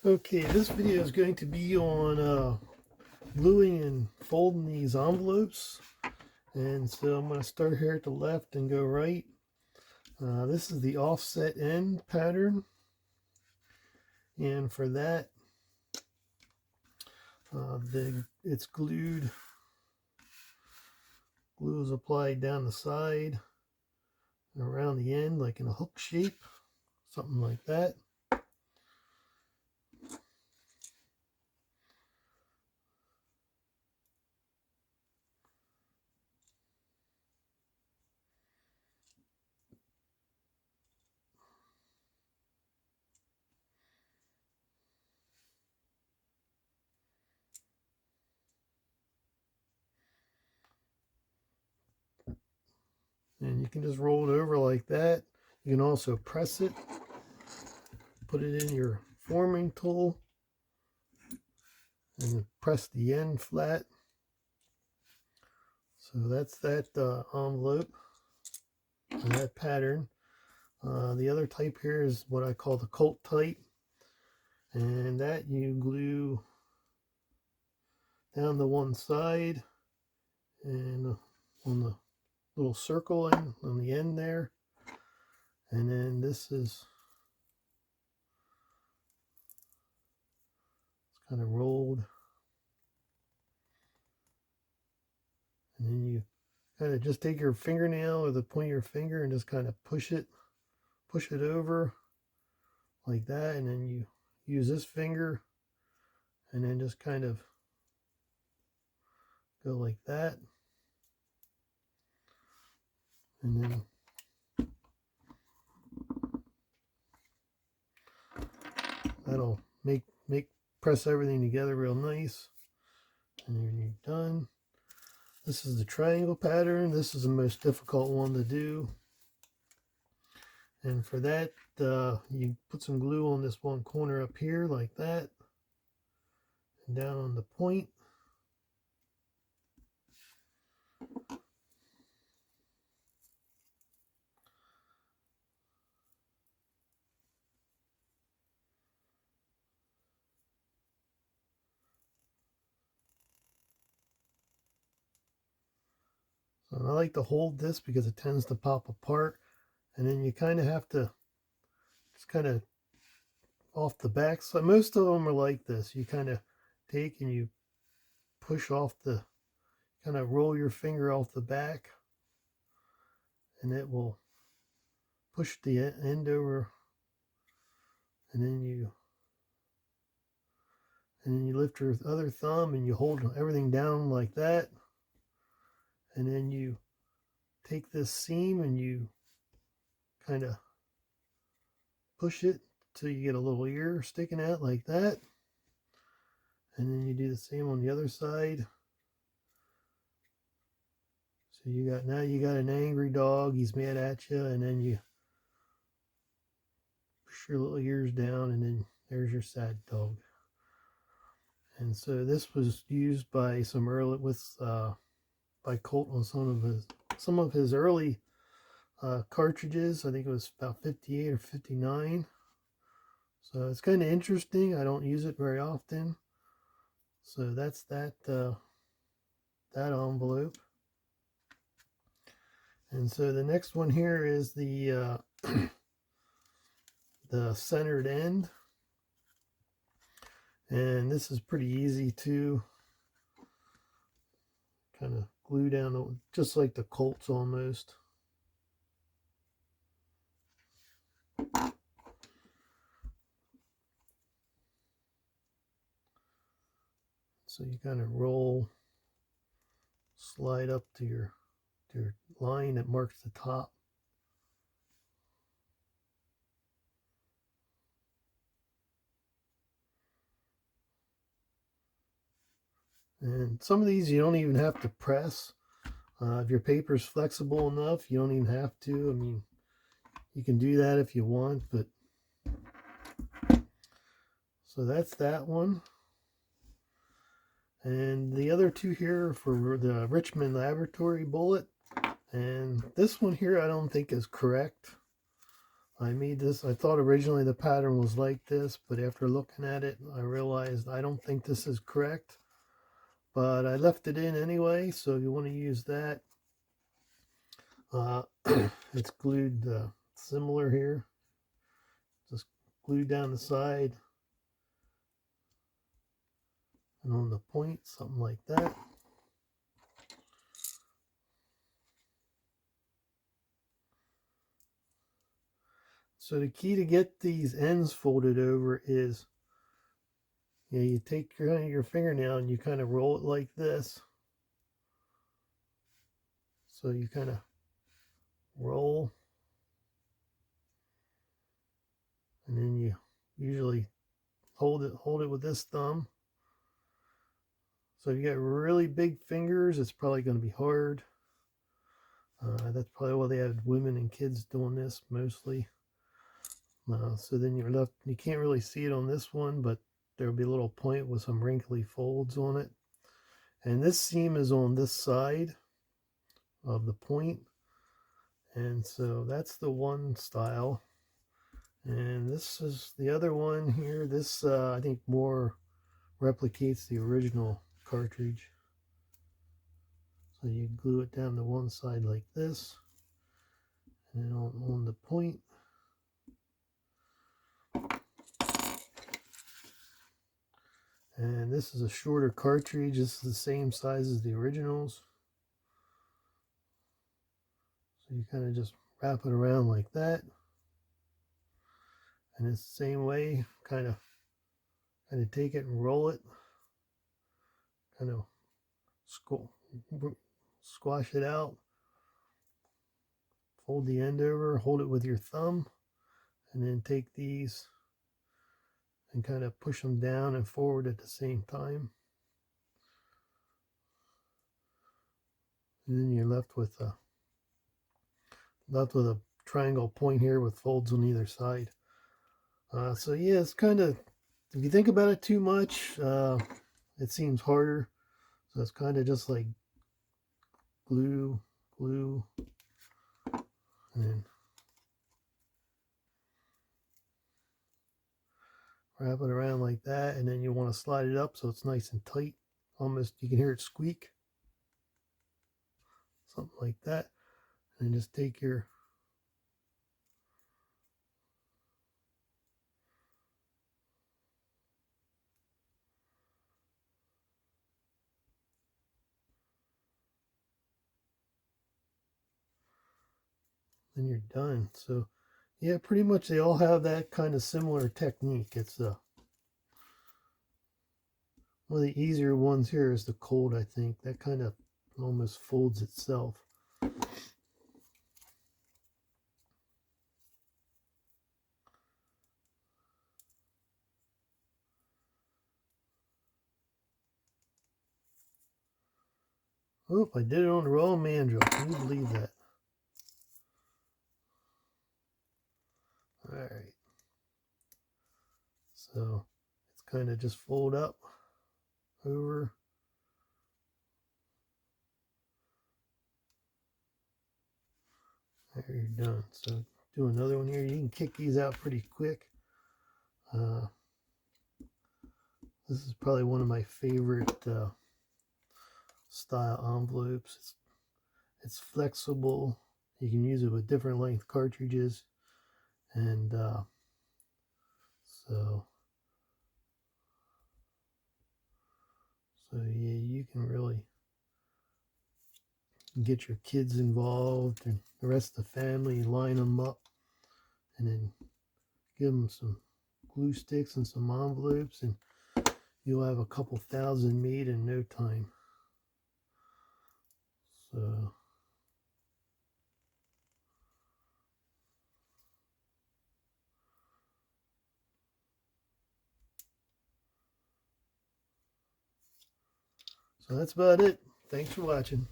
Okay, this video is going to be on gluing and folding these envelopes. And so I'm going to start here at the left and go right. This is the offset end pattern. And for that, it's glued. Glue is applied down the side and around the end like in a hook shape, something like that. And you can just roll it over like that. You can also press it, put it in your forming tool, and press the end flat. So that's that envelope and that pattern. The other type here is what I call the Colt type, and that you glue down the one side and on the little circle and on the end there, and then this is kind of rolled, and then you kind of just take your fingernail or the point of your finger and just kind of push it over like that, and then you use this finger and then just kind of go like that, and then that'll make press everything together real nice, and then you're done. This is the triangle pattern. This is the most difficult one to do, and for that you put some glue on this one corner up here like that, and down on the point. So I like to hold this because it tends to pop apart, and then you kind of have to just kind of off the back. So most of them are like this. You kind of take and you push off the, kind of roll your finger off the back, and it will push the end over, and then you lift your other thumb and you hold everything down like that, and then you take this seam and you kind of push it till you get a little ear sticking out like that, and then you do the same on the other side. So you got, now you got an angry dog, he's mad at you, and then you push your little ears down, and then there's your sad dog. And so this was used by some early by Colt on some of his early cartridges. I think it was about 58 or 59. So it's kind of interesting. I don't use it very often. So that's that that envelope. And so the next one here is the the centered end. And this is pretty easy to kind of glue down, just like the Colts almost. So you kind of roll, slide up to your line that marks the top. And some of these you don't even have to press. If your paper is flexible enough, you don't even have to. I mean, you can do that if you want, but so that's that one. And the other two here for the Richmond Laboratory bullet. And this one here I don't think is correct. I made this, I thought originally the pattern was like this, but after looking at it, I realized I don't think this is correct. But I left it in anyway, so if you want to use that, it's glued similar here. Just glued down the side and on the point, something like that. So the key to get these ends folded over is, you take your fingernail and you kind of roll it like this. So you kind of roll, and then you usually hold it with this thumb. So if you got really big fingers, it's probably going to be hard. That's probably why they have women and kids doing this mostly. So then you're left, you can't really see it on this one, but there'll be a little point with some wrinkly folds on it. And this seam is on this side of the point. And so that's the one style. And this is the other one here. This, I think, more replicates the original cartridge. So you glue it down to one side like this. And then on the point, and this is a shorter cartridge. This is the same size as the originals. So you kind of just wrap it around like that. And it's the same way, kind of take it and roll it. Kind of squash it out. Fold the end over, hold it with your thumb, and then take these and kind of push them down and forward at the same time. And then you're left with a triangle point here with folds on either side. So yeah, it's kind of, if you think about it too much, it seems harder. So it's kind of just like glue, and then wrap it around like that, and then you want to slide it up so it's nice and tight. Almost, you can hear it squeak. Something like that. And then just take your then you're done. So yeah, pretty much they all have that kind of similar technique. It's one of the easier ones here is the Colt, I think. That kind of almost folds itself. Oop, I did it on the wrong mandrel. Can you believe that? Alright. So it's kind of just fold up, over. There, you're done. So do another one here. You can kick these out pretty quick. This is probably one of my favorite style envelopes. It's flexible. You can use it with different length cartridges, and so yeah, you can really get your kids involved and the rest of the family, line them up, and then give them some glue sticks and some envelopes, and you'll have a couple thousand made in no time. So that's about it. Thanks for watching.